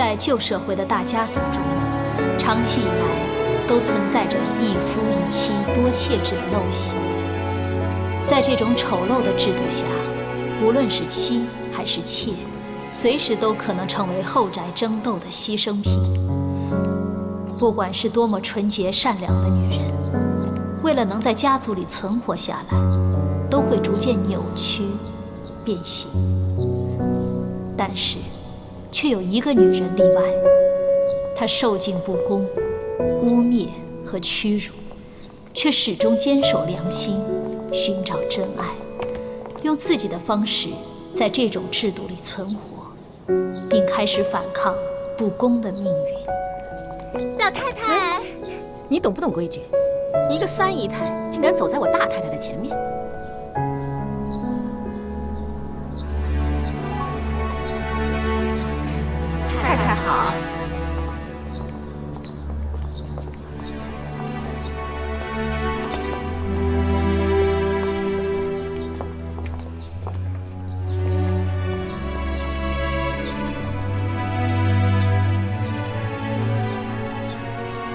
在旧社会的大家族中，长期以来都存在着一夫一妻多妾制的陋习。在这种丑陋的制度下，不论是妻还是妾，随时都可能成为后宅争斗的牺牲品。不管是多么纯洁善良的女人，为了能在家族里存活下来，都会逐渐扭曲、变形。但是，却有一个女人例外，她受尽不公、污蔑和屈辱，却始终坚守良心，寻找真爱，用自己的方式在这种制度里存活，并开始反抗不公的命运。老太太，你懂不懂规矩？一个三姨太竟敢走在我大太太的前面！太太好。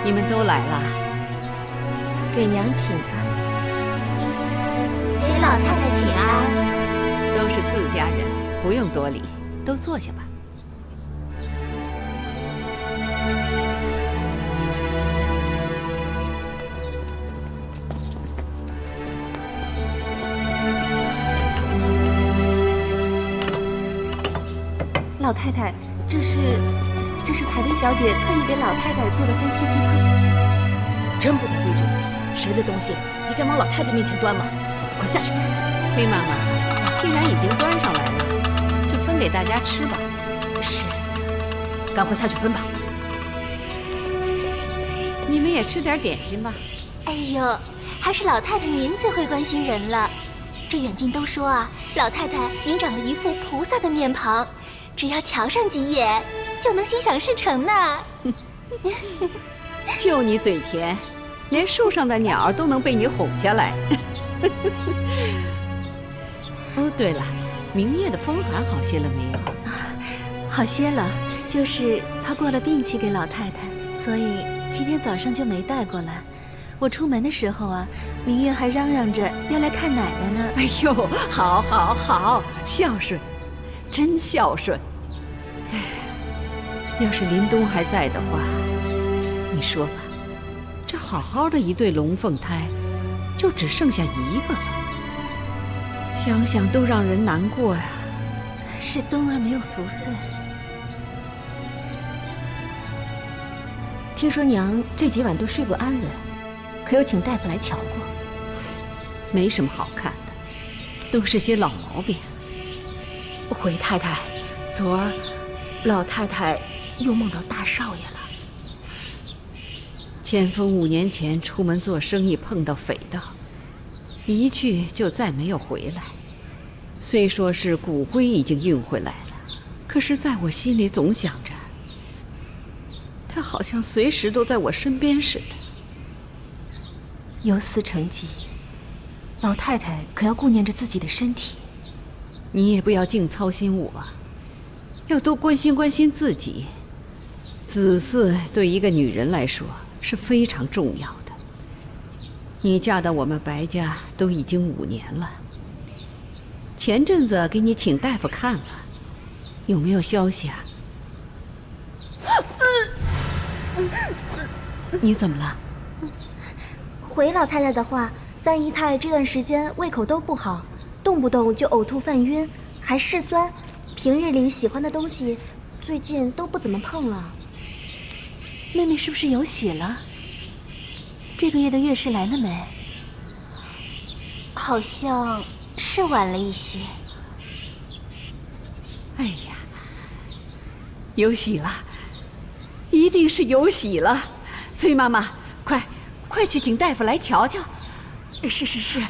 你们都来了，给娘请安。给老太太请安。都是自家人，不用多礼，都坐下吧。老太太，这是采薇小姐特意给老太太做的3七鸡汤。真不懂规矩，谁的东西也敢往老太太面前端吗？快下去！崔妈妈，既然已经端上来了，就分给大家吃吧。是，赶快下去分吧。你们也吃点点心吧。哎呦，还是老太太您最会关心人了。这远近都说啊，老太太您长了一副菩萨的面庞，只要瞧上几眼，就能心想事成呢。就你嘴甜，连树上的鸟都能被你哄下来。哦，对了，明月的风寒好些了没有？好些了，就是怕过了病期给老太太，所以今天早上就没带过来。我出门的时候啊，明月还嚷嚷着要来看奶奶呢。哎呦，好，好，好，孝顺，真孝顺。哎，要是林东还在的话，你说吧，这好好的一对龙凤胎，就只剩下一个了。想想都让人难过呀。是冬儿没有福分。听说娘这几晚都睡不安稳，可有请大夫来瞧过？没什么好看的，都是些老毛病。回太太，昨儿老太太又梦到大少爷了。千峰5年前出门做生意碰到匪盗，一去就再没有回来。虽说是骨灰已经运回来了，可是在我心里总想着，他好像随时都在我身边似的。由思成疾，老太太可要顾念着自己的身体。你也不要净操心我，要多关心关心自己。子嗣对一个女人来说是非常重要的。你嫁到我们白家都已经5年了，前阵子给你请大夫看了，有没有消息啊？你怎么了？回老太太的话，三姨太这段时间胃口都不好，动不动就呕吐犯晕，还嗜酸，平日里喜欢的东西最近都不怎么碰了。妹妹是不是有喜了？这个月的月事来了没？好像是晚了一些。哎呀，有喜了，一定是有喜了。崔妈妈，快去请大夫来瞧瞧。是。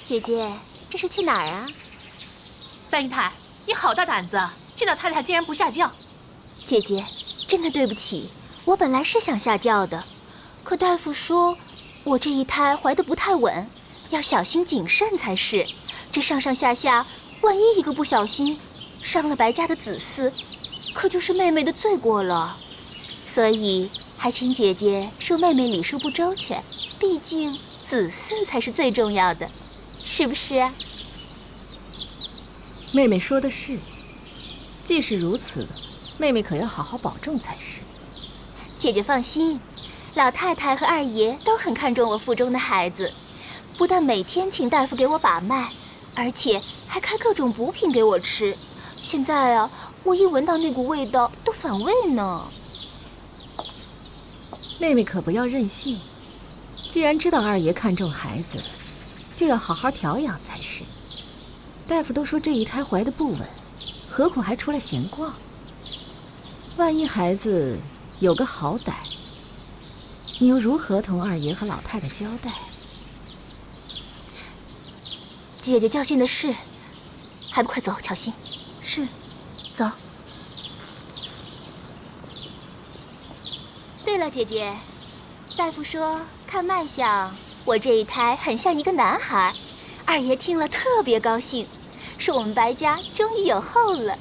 姐姐，这是去哪儿啊？三姨太，你好大胆子，见到太太竟然不下轿！姐姐，真的对不起，我本来是想下轿的，可大夫说我这一胎怀得不太稳，要小心谨慎才是。这上上下下，万一一个不小心伤了白家的子嗣，可就是妹妹的罪过了。所以还请姐姐恕妹妹礼数不周全，毕竟子嗣才是最重要的，是不是啊？妹妹说的是，既是如此，妹妹可要好好保重才是。姐姐放心，老太太和二爷都很看重我腹中的孩子，不但每天请大夫给我把脉，而且还开各种补品给我吃。现在啊，我一闻到那股味道都反胃呢。妹妹可不要任性，既然知道二爷看重孩子，就要好好调养才是。大夫都说这一胎怀得不稳，何苦还出来闲逛？万一孩子有个好歹，你又如何同二爷和老太太交代？姐姐教训的是，还不快走，乔欣。是，走。对了，姐姐，大夫说看脉象，我这一胎很像一个男孩。二爷听了特别高兴，说我们白家终于有后了。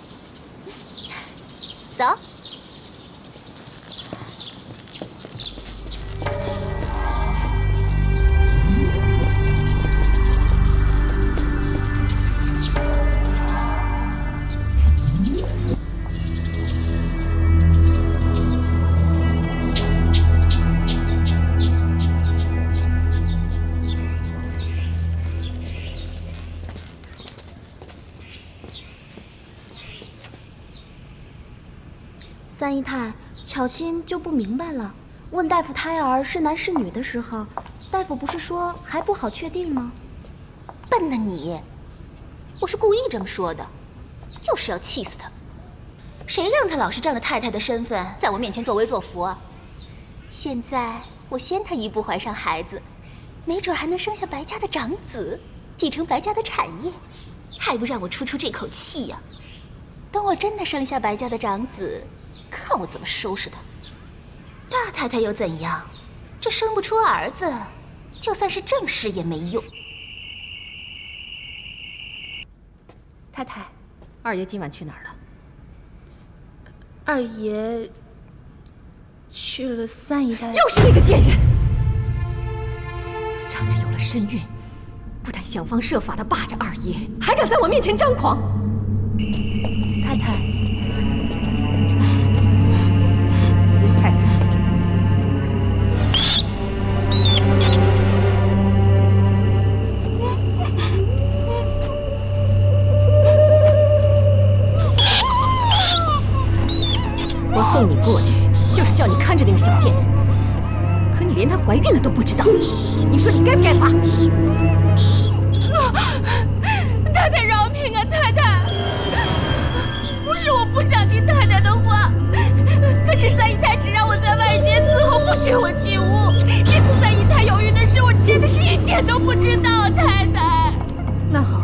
走。三姨太，巧心就不明白了。问大夫胎儿是男是女的时候，大夫不是说还不好确定吗？笨呢你！我是故意这么说的，就是要气死他。谁让他老是仗着太太的身份在我面前作威作福啊？现在我先他一步怀上孩子，没准还能生下白家的长子，继承白家的产业，还不让我出这口气呀？等我真的生下白家的长子，看我怎么收拾他！大太太又怎样？这生不出儿子，就算是正室也没用。太太，二爷今晚去哪儿了？二爷去了三姨太。又是那个贱人！仗着有了身孕，不但想方设法地霸着二爷，还敢在我面前张狂！太太，太太，我送你过去，就是叫你看着那个小贱人。可你连她怀孕了都不知道，你说你该不该罚？太太饶命啊！太太，不是我不想听太太的话，可是三姨太只让我在外间伺候，不许我进屋。这次三姨太有孕的事，我真的是一点都不知道。太太，那好，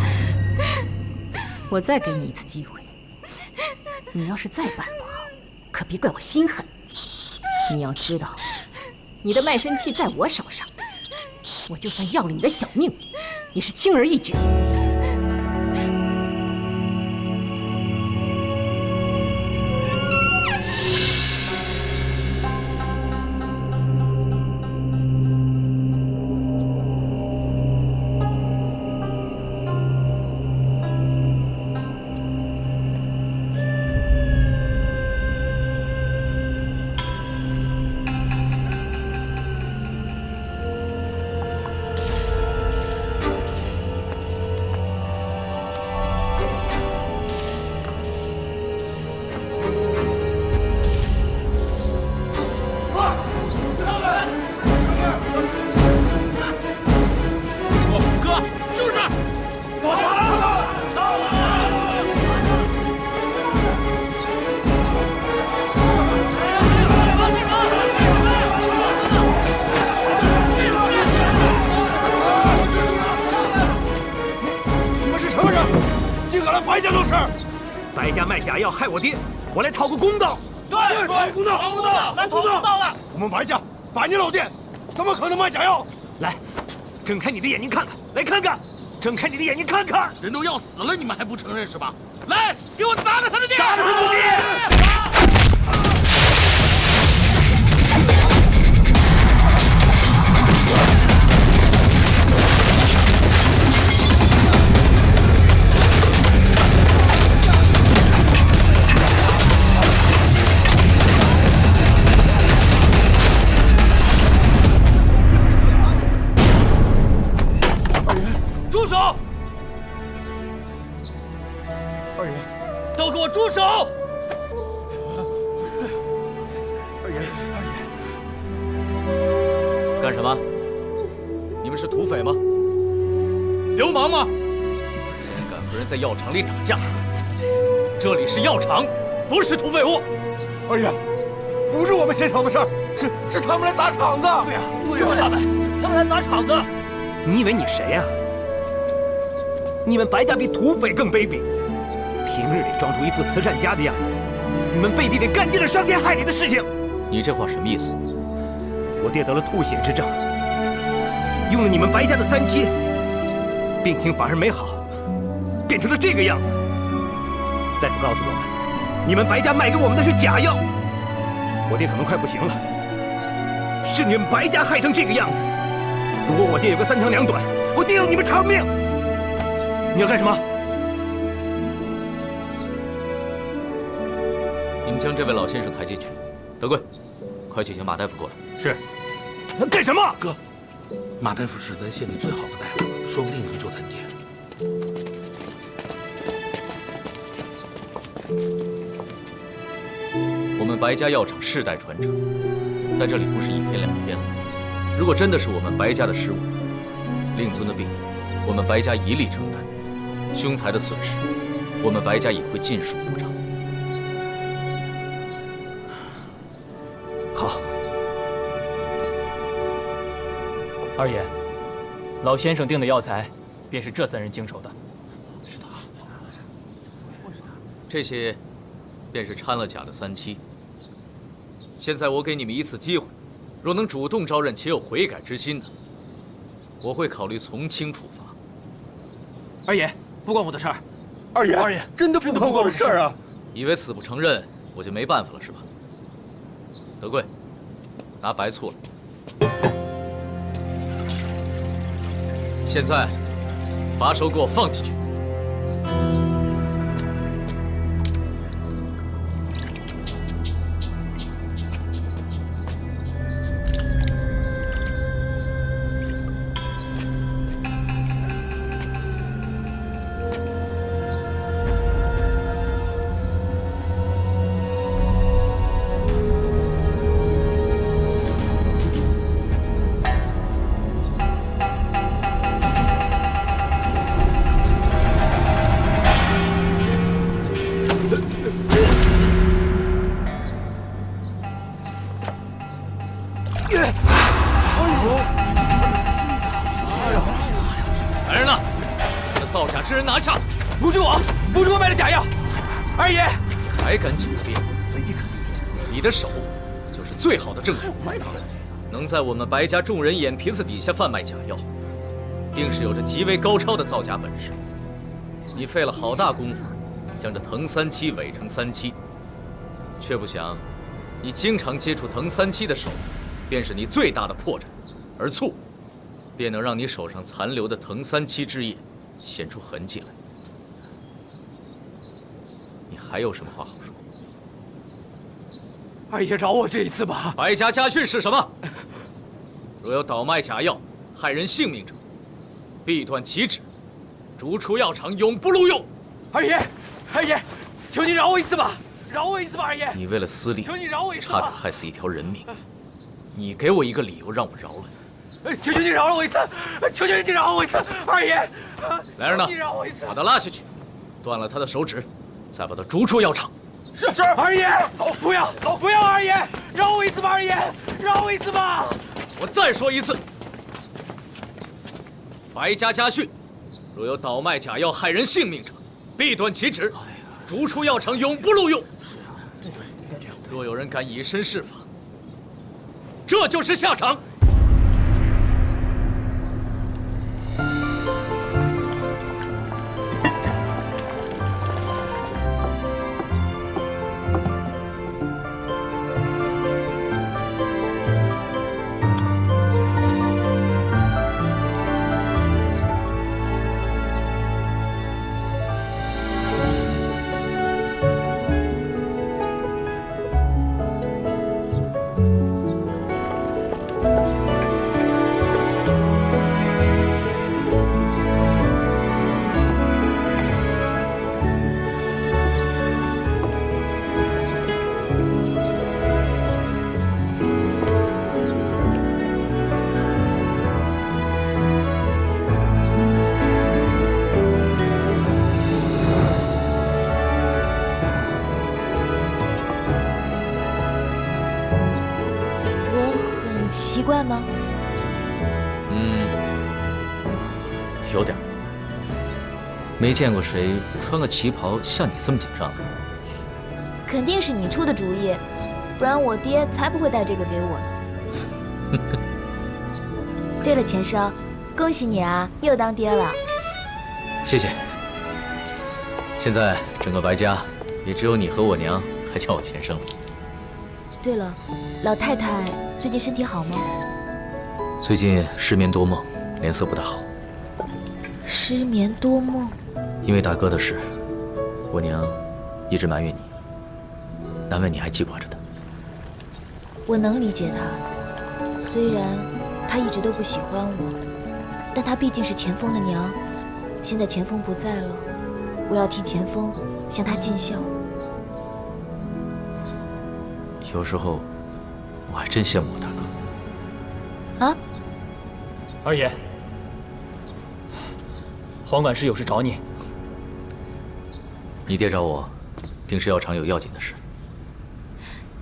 我再给你一次机会。你要是再办不好，可别怪我心狠。你要知道，你的卖身契在我手上，我就算要了你的小命，也是轻而易举。白家卖假药害我爹，我来讨个公道。对，讨公道，讨公道，来讨公道了。我们白家百年老店，怎么可能卖假药？来，睁开你的眼睛看看，来看看，睁开你的眼睛看看。人都要死了，你们还不承认是吧？来，给我砸了他的店！砸了他的店！住手！二爷，都给我住手！二爷，干什么？你们是土匪吗？流氓吗？竟然敢和人在药厂里打架！这里是药厂，不是土匪屋。二爷，不是我们协调的事儿，是他们来砸场子。对呀，就是他们来砸场子。你以为你谁呀？你们白家比土匪更卑鄙，平日里装出一副慈善家的样子，你们背地里干尽了伤天害理的事情。你这话什么意思？我爹得了吐血之症，用了你们白家的3期，病情反而没好，变成了这个样子。大夫告诉我们，你们白家卖给我们的是假药，我爹可能快不行了，是你们白家害成这个样子。如果我爹有个3长2短，我爹要你们偿命。你要干什么？你们将这位老先生抬进去。德贵，快去请马大夫过来。是。干什么？哥，马大夫是咱县里最好的大夫，说不定能救咱爹。我们白家药厂世代传承，在这里不是1天2天了。如果真的是我们白家的失误，令尊的病，我们白家一力承担。兄台的损失，我们白家也会尽数补偿。好，二爷，老先生定的药材，便是这3人经手的。是他，这些，便是掺了假的3期。现在我给你们一次机会，若能主动招认且有悔改之心的，我会考虑从轻处罚。二爷。不关我的事儿，二爷，真的不关我的事儿啊！以为死不承认我就没办法了是吧？德贵，拿白醋来。现在，把手给我放进去。之人拿下！不是我，不是我买的假药，二爷！还敢狡辩？你的手就是最好的证据。能在我们白家众人眼皮子底下贩卖假药，定是有着极为高超的造假本事。你费了好大功夫，将这藤3期伪成3期，却不想，你经常接触藤3期的手，便是你最大的破绽，而醋，便能让你手上残留的藤3期之液显出痕迹来。你还有什么话好说？二爷饶我这一次吧。白家家训是什么？若有倒卖假药、害人性命者，必断其指，逐出药厂，永不录用。二爷，求你饶我一次吧，饶我一次吧，二爷。你为了私利，求你饶我一次吧，差点害死一条人命。你给我一个理由让我饶了你。求求你饶了我一次，求求你饶了我一次，二爷。来人呐，把他拉下去，断了他的手指，再把他逐出药厂。是，二爷，走，不要，二爷，饶我一次吧，二爷，饶我一次吧。我再说一次，白家家训，若有倒卖假药害人性命者，必断其指，逐出药厂，永不录用。若有人敢以身试法，这就是下场。奇怪吗？有点。没见过谁穿个旗袍像你这么紧张的。肯定是你出的主意，不然我爹才不会带这个给我呢。对了，钱生，恭喜你啊，又当爹了。谢谢。现在整个白家也只有你和我娘还叫我钱生了。对了，老太太最近身体好吗？最近失眠多梦，脸色不大好。失眠多梦？因为大哥的事，我娘一直埋怨你，难为你还记挂着她。我能理解她，虽然她一直都不喜欢我，但她毕竟是钱枫的娘。现在钱枫不在了，我要替钱枫向她尽孝。有时候我还真羡慕我大哥。啊，二爷，黄管事有事找你。你爹找我，定是药厂有要紧的事。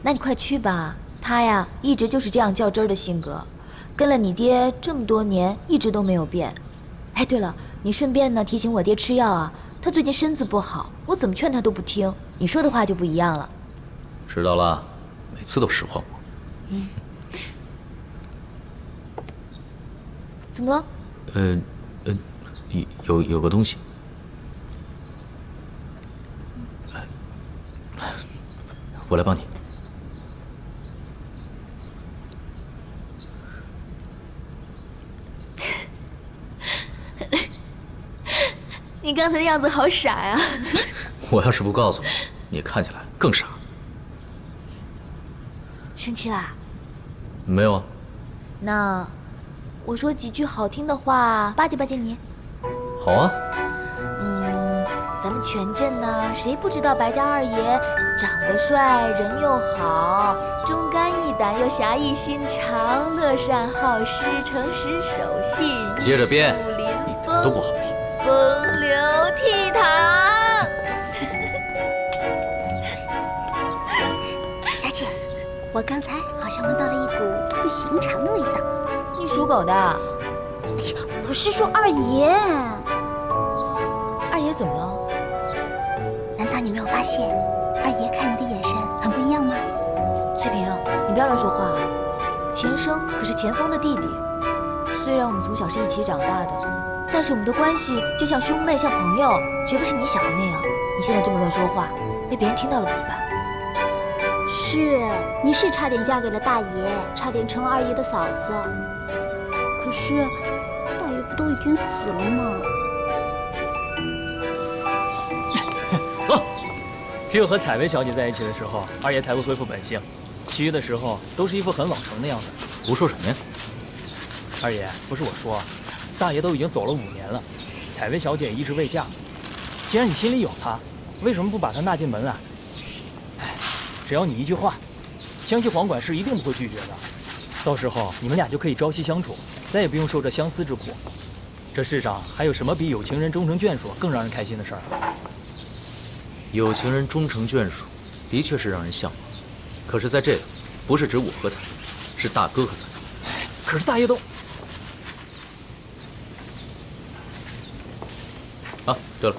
那你快去吧。他呀，一直就是这样较真儿的性格，跟了你爹这么多年，一直都没有变。哎，对了，你顺便呢提醒我爹吃药啊，他最近身子不好，我怎么劝他都不听，你说的话就不一样了。知道了，每次都使唤我。怎么了？有个东西。我来帮你。你刚才的样子好傻呀！我要是不告诉你，你看起来更傻。生气啦？没有啊。那我说几句好听的话，巴结巴结你。好啊。咱们全镇呢，谁不知道白家二爷长得帅，人又好，忠肝义胆又侠义心肠，乐善好施，诚实守信，接着编，玉树临一点风，都不好听。风流倜傥。小姐，我刚才好像闻到了一股不寻常的味道。你属狗的？哎呀，我是说二爷。二爷怎么了？难道你没有发现，二爷看你的眼神很不一样吗？翠萍，你不要乱说话啊！钱生可是钱枫的弟弟，虽然我们从小是一起长大的，但是我们的关系就像兄妹，像朋友，绝不是你想的那样。你现在这么乱说话，被别人听到了怎么办？是，你是差点嫁给了大爷，差点成了二爷的嫂子。可是，大爷不都已经死了吗？走。只有和采薇小姐在一起的时候，二爷才会恢复本性，其余的时候都是一副很老成的样子。胡说什么呀？二爷，不是我说，大爷都已经走了5年了，采薇小姐也一直未嫁。既然你心里有她，为什么不把她纳进门来？哎，只要你一句话，相信黄管事一定不会拒绝的。到时候你们俩就可以朝夕相处，再也不用受这相思之苦。这世上还有什么比有情人终成眷属更让人开心的事儿？有情人终成眷属，的确是让人向往。可是在这里，不是指我和采薇，是大哥和采薇。可是大爷都……啊，对了，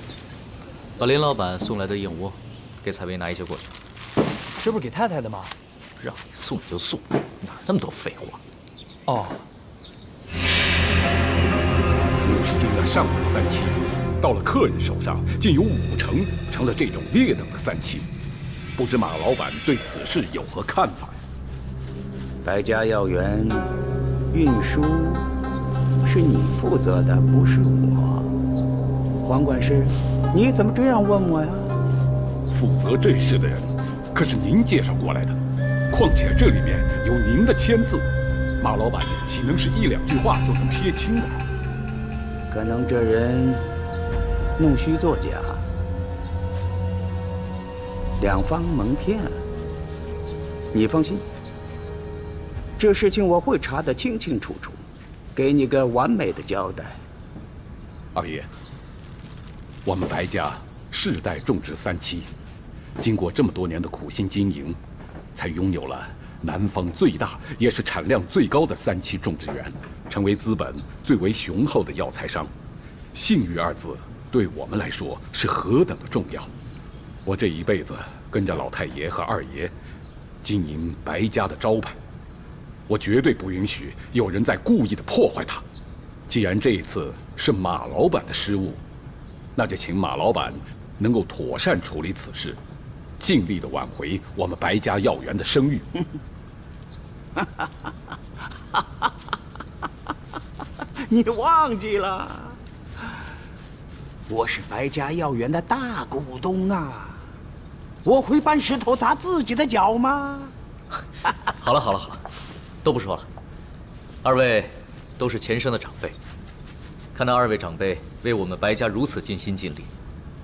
把林老板送来的燕窝给采薇拿一些过去。这不是给太太的吗？让你送就送，哪那么多废话？哦，50斤的上等三七，到了客人手上，竟有5成成了这种劣等的三七。不知马老板对此事有何看法？白家药园运输是你负责的，不是我。黄管事，你怎么这样问我呀？负责这事的人可是您介绍过来的，况且这里面有您的签字，马老板岂能是1、2句话就能撇清的？可能这人弄虚作假，两方蒙骗。你放心，这事情我会查得清清楚楚，给你个完美的交代。二爷，我们白家世代种植三七，经过这么多年的苦心经营，才拥有了南方最大也是产量最高的三七种植园，成为资本最为雄厚的药材商。信誉2字对我们来说是何等的重要！我这一辈子跟着老太爷和二爷经营白家的招牌，我绝对不允许有人再故意的破坏它。既然这一次是马老板的失误，那就请马老板能够妥善处理此事，尽力的挽回我们白家药园的声誉。你忘记了，我是白家药园的大股东啊！我会搬石头砸自己的脚吗？好了，都不说了。2位都是前生的长辈，看到2位长辈为我们白家如此尽心尽力，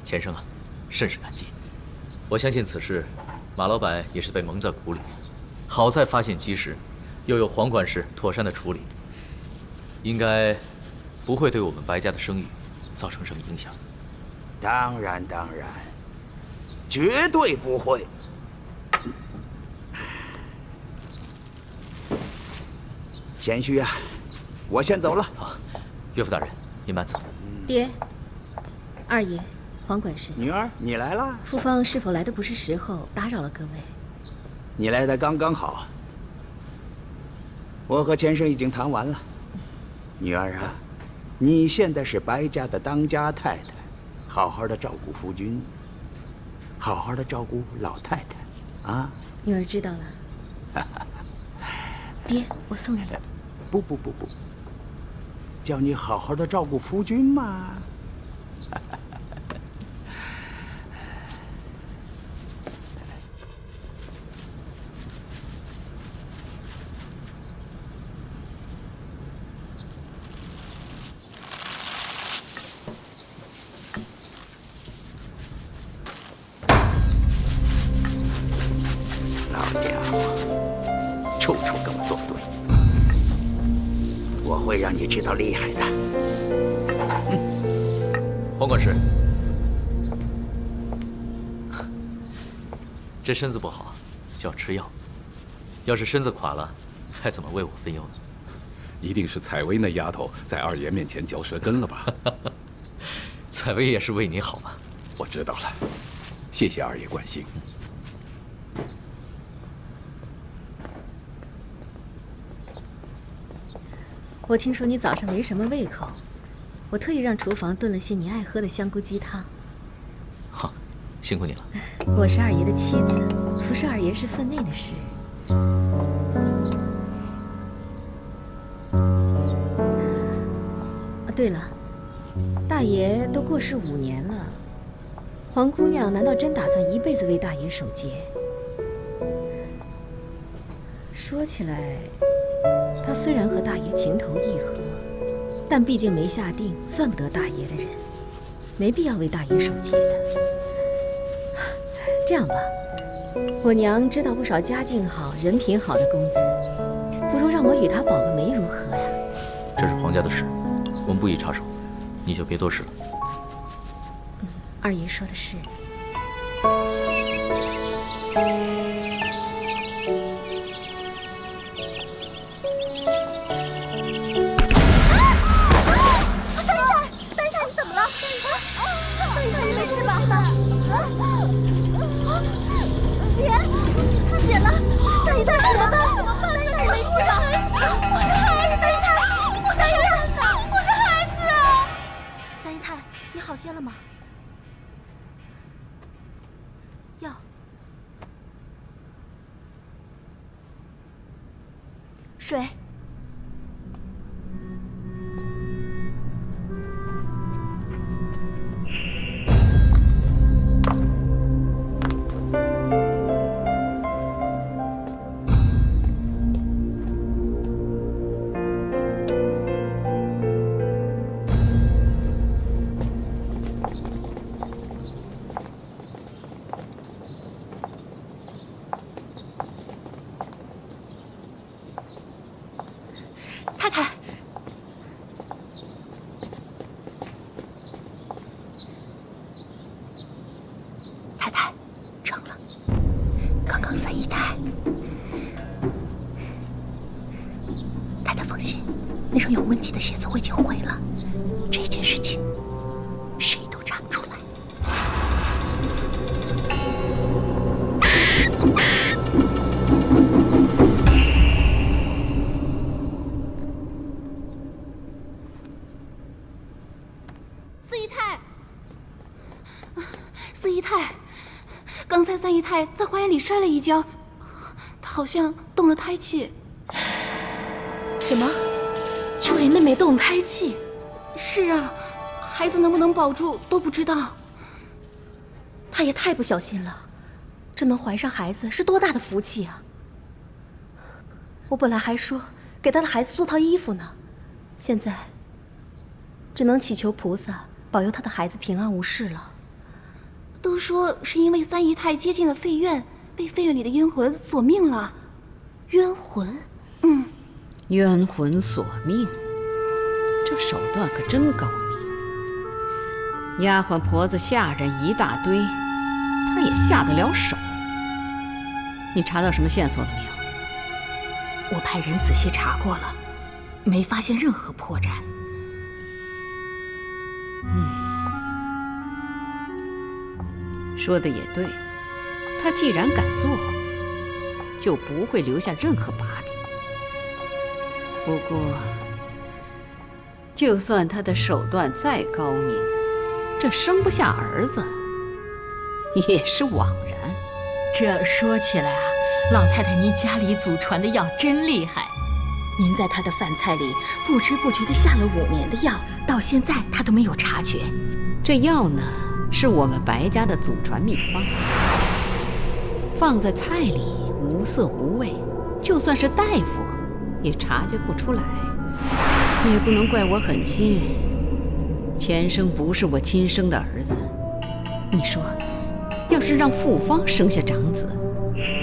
前生啊，甚是感激。我相信此事，马老板也是被蒙在鼓里。好在发现及时，又有黄管事妥善的处理，应该不会对我们白家的声誉造成什么影响。当然，绝对不会。贤婿啊，我先走了。好，岳父大人，您慢走。爹，二爷，黄管事，女儿，你来了。父方是否来的不是时候，打扰了各位？你来的刚刚好。我和前生已经谈完了。女儿啊，你现在是白家的当家太太，好好的照顾夫君，好好的照顾老太太，啊？女儿知道了。爹，我送你。不，叫你好好的照顾夫君嘛。老家伙，处处跟我作对。我会让你知道厉害的。黄管事，这身子不好，就要吃药。要是身子垮了，还怎么为我分忧呢？一定是采薇那丫头在二爷面前嚼舌根了吧？采薇也是为你好嘛。我知道了，谢谢二爷关心。我听说你早上没什么胃口，我特意让厨房炖了些你爱喝的香菇鸡汤。好，辛苦你了。我是二爷的妻子，服侍二爷是分内的事。对了，大爷都过世5年了，黄姑娘难道真打算一辈子为大爷守节？说起来，她虽然和大爷情投意合，但毕竟没下定，算不得大爷的人，没必要为大爷守节的。这样吧，我娘知道不少家境好、人品好的公子，不如让我与他保个媒如何呀？这是皇家的事，我们不宜插手，你就别多事了。二爷说的是。三姨太，你怎么了？三姨太，你没事吧？些了吗？药。水。太太，太太，成了。刚刚三姨太，太太放心，那双有问题的鞋子我已经毁了。这件事情谁都查不出来。四姨太，刚才三姨太在花园里摔了一跤，她好像动了胎气。什么？秋林妹妹动胎气？是啊，孩子能不能保住都不知道。她也太不小心了，这能怀上孩子是多大的福气啊！我本来还说给她的孩子做套衣服呢，现在只能祈求菩萨保佑她的孩子平安无事了。都说是因为三姨太接近了废院，被废院里的冤魂索命了。冤魂？冤魂索命，这手段可真高明。丫鬟婆子下人一大堆，她也下得了手。你查到什么线索了没有？我派人仔细查过了，没发现任何破绽。说的也对，他既然敢做，就不会留下任何把柄。不过，就算他的手段再高明，这生不下儿子也是枉然。这说起来啊，老太太您家里祖传的药真厉害。您在她的饭菜里不知不觉地下了5年的药，到现在她都没有察觉。这药呢，是我们白家的祖传秘方，放在菜里无色无味，就算是大夫也察觉不出来。也不能怪我狠心，前生不是我亲生的儿子。你说，要是让傅芳生下长子，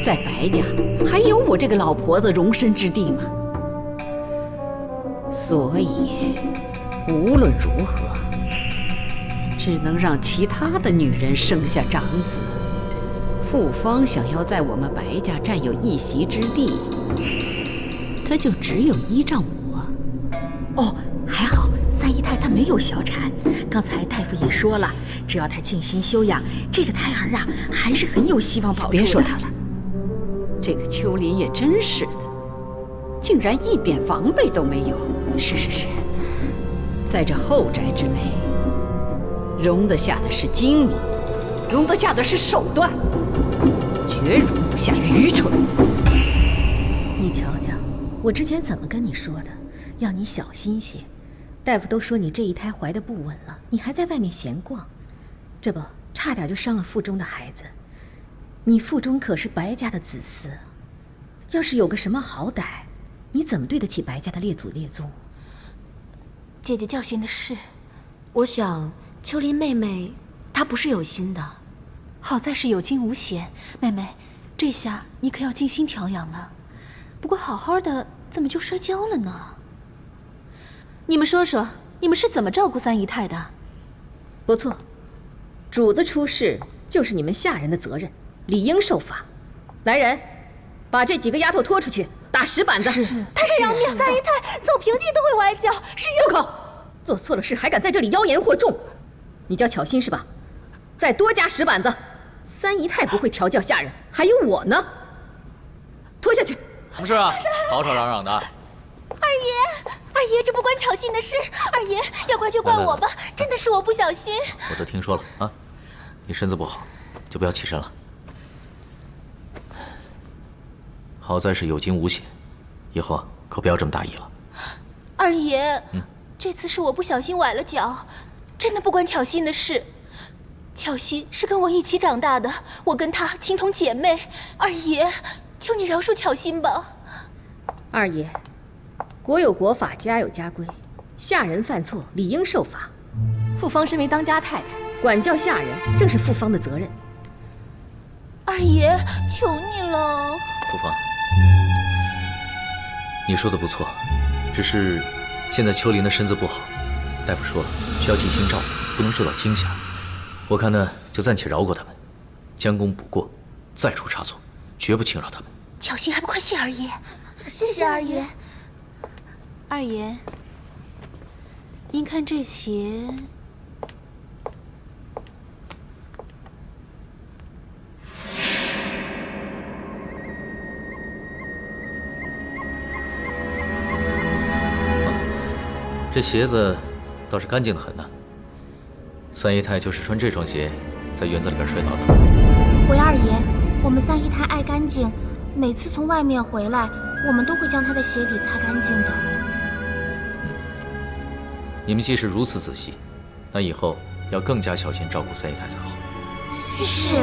在白家还有我这个老婆子容身之地吗？所以，无论如何，只能让其他的女人生下长子。傅芳想要在我们白家占有一席之地，她就只有依仗我。哦，还好三姨太她没有小产，刚才大夫也说了，只要她静心休养，这个胎儿啊还是很有希望保住的。别说她了，这个秋林也真是的，竟然一点防备都没有。是，在这后宅之内，容得下的是精明，容得下的是手段，绝容不下愚蠢。你瞧瞧，我之前怎么跟你说的？要你小心些。大夫都说你这一胎怀得不稳了，你还在外面闲逛，这不差点就伤了腹中的孩子。你腹中可是白家的子嗣，要是有个什么好歹，你怎么对得起白家的列祖列宗？姐姐教训的是，我想秋林妹妹她不是有心的，好在是有惊无险。妹妹，这下你可要静心调养了。不过好好的，怎么就摔跤了呢？你们说说，你们是怎么照顾三姨太的？不错，主子出事就是你们下人的责任，理应受罚。来人，把这几个丫头拖出去，打10板子。太太饶命！三姨太走平地都会崴脚，是住口！做错了事还敢在这里妖言惑众，你叫巧心是吧？再多加10板子。三姨太不会调教下人，还有我呢。拖下去。什么事啊？吵吵嚷嚷的。二爷，二爷，这不关巧心的事。二爷，要怪就怪我吧，真的是我不小心。我都听说了啊，你身子不好，就不要起身了。好在是有惊无险，以后可不要这么大意了。二爷，这次是我不小心崴了脚，真的不关巧心的事。巧心是跟我一起长大的，我跟她情同姐妹。二爷，求你饶恕巧心吧。二爷，国有国法，家有家规，下人犯错理应受罚。父方身为当家太太，管教下人正是父方的责任。二爷，求你了。父方，你说的不错，只是现在秋林的身子不好，大夫说了需要尽心照顾，不能受到惊吓。我看呢，就暂且饶过他们，将功补过，再出差错，绝不轻饶他们。巧心还不快谢二爷！谢谢二爷。二爷，您看这鞋，这鞋子倒是干净的很呢。三姨太就是穿这双鞋在园子里边摔倒的。回二爷，我们三姨太爱干净，每次从外面回来，我们都会将她的鞋底擦干净的。你们既是如此仔细，那以后要更加小心照顾三姨太才好。是。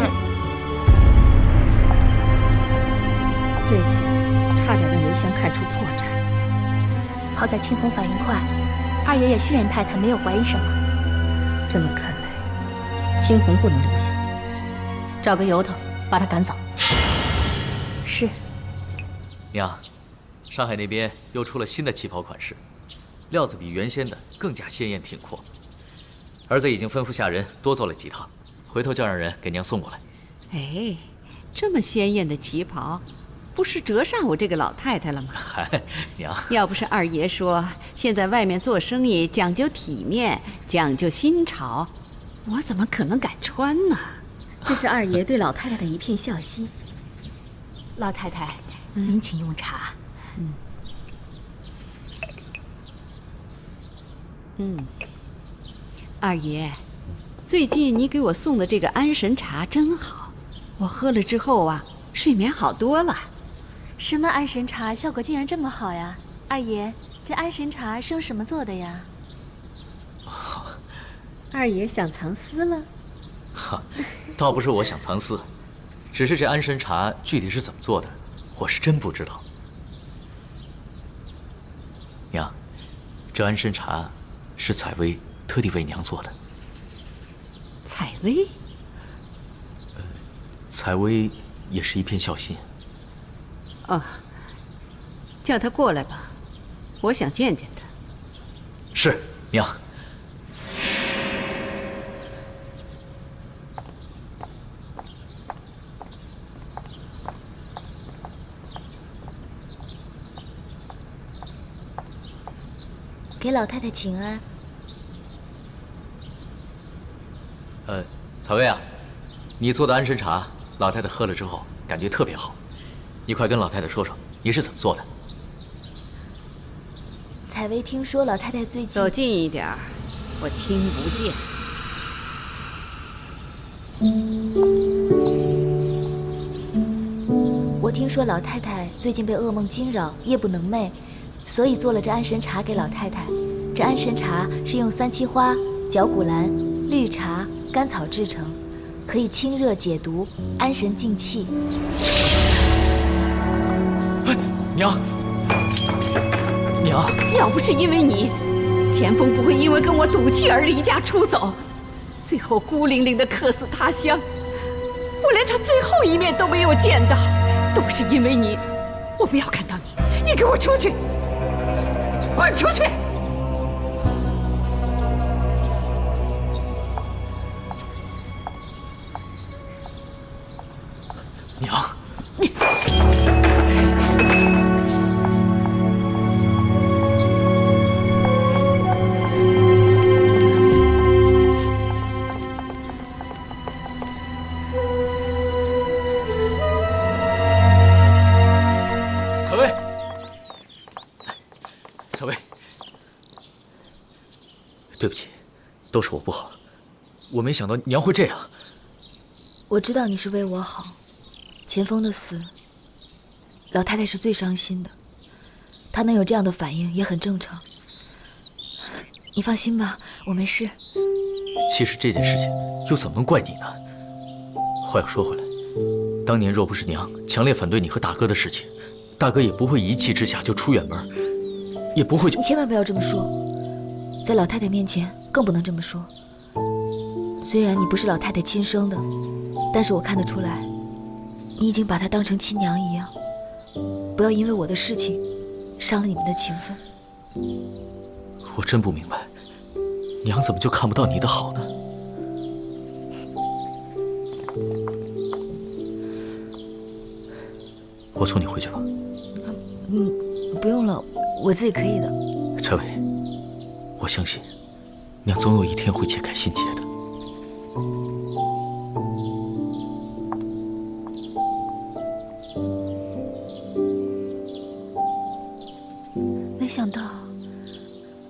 这次差点让梅香看出破绽。好在青红反应快，二爷也信任太太，没有怀疑什么。这么看来，青红不能留下，找个由头把她赶走。是。娘，上海那边又出了新的旗袍款式，料子比原先的更加鲜艳挺阔。儿子已经吩咐下人多做了几套，回头叫让人给娘送过来。哎，这么鲜艳的旗袍，不是折煞我这个老太太了吗？嗨，娘，要不是二爷说现在外面做生意讲究体面，讲究新潮，我怎么可能敢穿呢？这是二爷对老太太的一片孝心。老太太，您请用茶。二爷，最近你给我送的这个安神茶真好，我喝了之后啊，睡眠好多了。什么安神茶效果竟然这么好呀？二爷，这安神茶是用什么做的呀？二爷想藏私了？哈，倒不是我想藏私，只是这安神茶具体是怎么做的，我是真不知道。娘，这安神茶是采薇特地为娘做的。采薇？采薇也是一片孝心。哦，叫他过来吧，我想见见他。是，娘。给老太太请安。采薇啊，你做的安神茶，老太太喝了之后感觉特别好，你快跟老太太说说你是怎么做的。采薇听说老太太最近……走近一点，我听不见。我听说老太太最近被噩梦惊扰，夜不能寐，所以做了这安神茶给老太太。这安神茶是用三七花、绞股蓝、绿茶、甘草制成，可以清热解毒、安神静气。娘，娘，要不是因为你，钱枫不会因为跟我赌气而离家出走，最后孤零零地客死他乡。我连他最后一面都没有见到，都是因为你。我不要看到你，你给我出去，滚出去！娘，你。采薇，对不起，都是我不好，我没想到娘会这样。我知道你是为我好，钱枫的死，老太太是最伤心的，她能有这样的反应也很正常。你放心吧，我没事。其实这件事情又怎么能怪你呢？话又说回来，当年若不是娘强烈反对你和大哥的事情，大哥也不会一气之下就出远门，也不会就……你千万不要这么说，在老太太面前更不能这么说。虽然你不是老太太亲生的，但是我看得出来，你已经把她当成亲娘一样。不要因为我的事情伤了你们的情分。我真不明白，娘怎么就看不到你的好呢？我送你回去吧。不用了，我自己可以的。采薇，我相信娘总有一天会解开心结的。没想到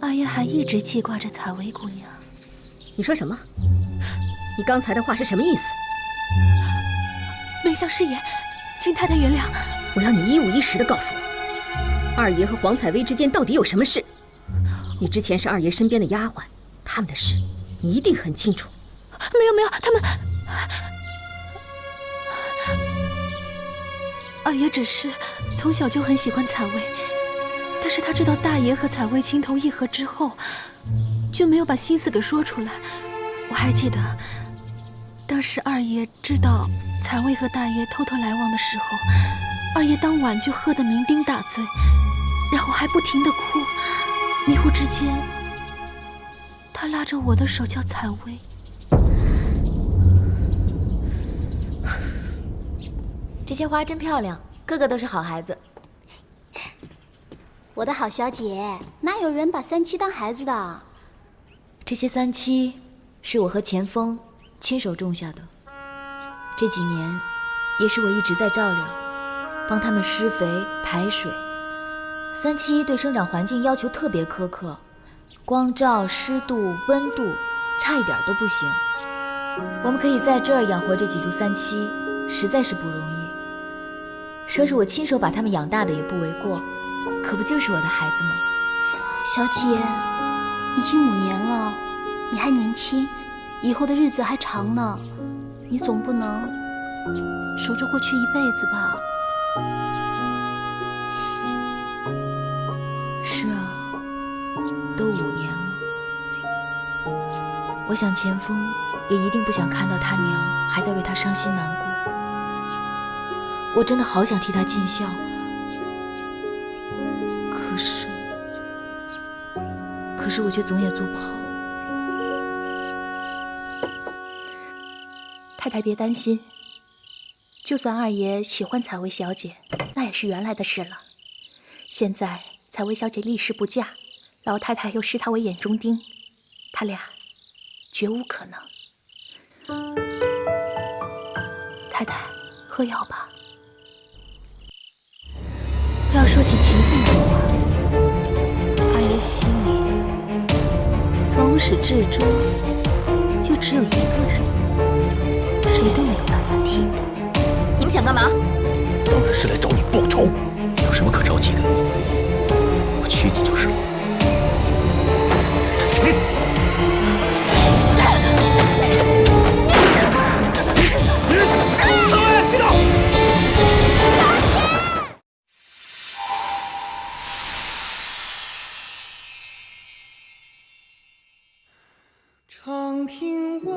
二爷还一直记挂着采薇姑娘。你说什么？你刚才的话是什么意思？梅香师爷，请太太原谅。我要你一五一十的告诉我，二爷和黄采薇之间到底有什么事？你之前是二爷身边的丫鬟，他们的事你一定很清楚。没有，他们……二爷只是从小就很喜欢采薇，但是他知道大爷和采薇情投意合之后，就没有把心思给说出来。我还记得，当时二爷知道采薇和大爷偷偷来往的时候，二爷当晚就喝得酩酊大醉，然后还不停地哭。迷糊之间，他拉着我的手叫采薇。这些花真漂亮，个个都是好孩子。我的好小姐，哪有人把三七当孩子的？这些三七是我和钱枫亲手种下的，这几年也是我一直在照料，帮他们施肥排水。三七对生长环境要求特别苛刻，光照、湿度、温度差一点都不行。我们可以在这儿养活这几株三七，实在是不容易。说是我亲手把它们养大的也不为过，可不就是我的孩子吗？小姐，已经5年了，你还年轻，以后的日子还长呢，你总不能守着过去一辈子吧？是啊，都5年了。我想钱枫也一定不想看到他娘还在为他伤心难过。我真的好想替他尽孝，可是我却总也做不好。太太别担心，就算二爷喜欢采薇小姐，那也是原来的事了。现在采薇小姐立誓不嫁，老太太又视她为眼中钉，他俩绝无可能。太太，喝药吧。不要说起情分的话，二爷心里从始至终就只有一个人，谁都没有办法替代。你们想干嘛？当然是来找你报仇，有什么可着急的？我娶你就是了。三位，别动！长亭外，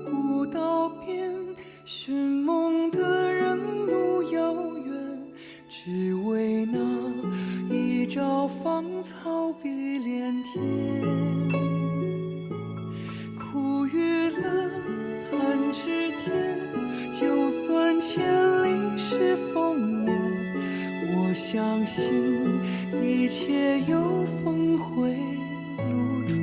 古道边，寻梦的人路遥远，只为那一朝芳草碧连天。苦与乐，弹指间，就算千里是烽烟，我相信一切有峰回路转。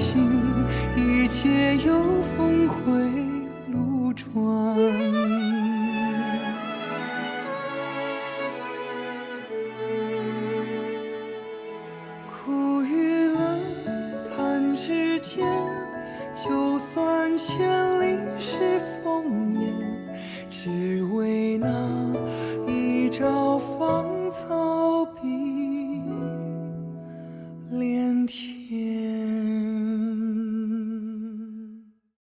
信一切有峰回路转。苦与乐弹指间，就算千里是烽烟，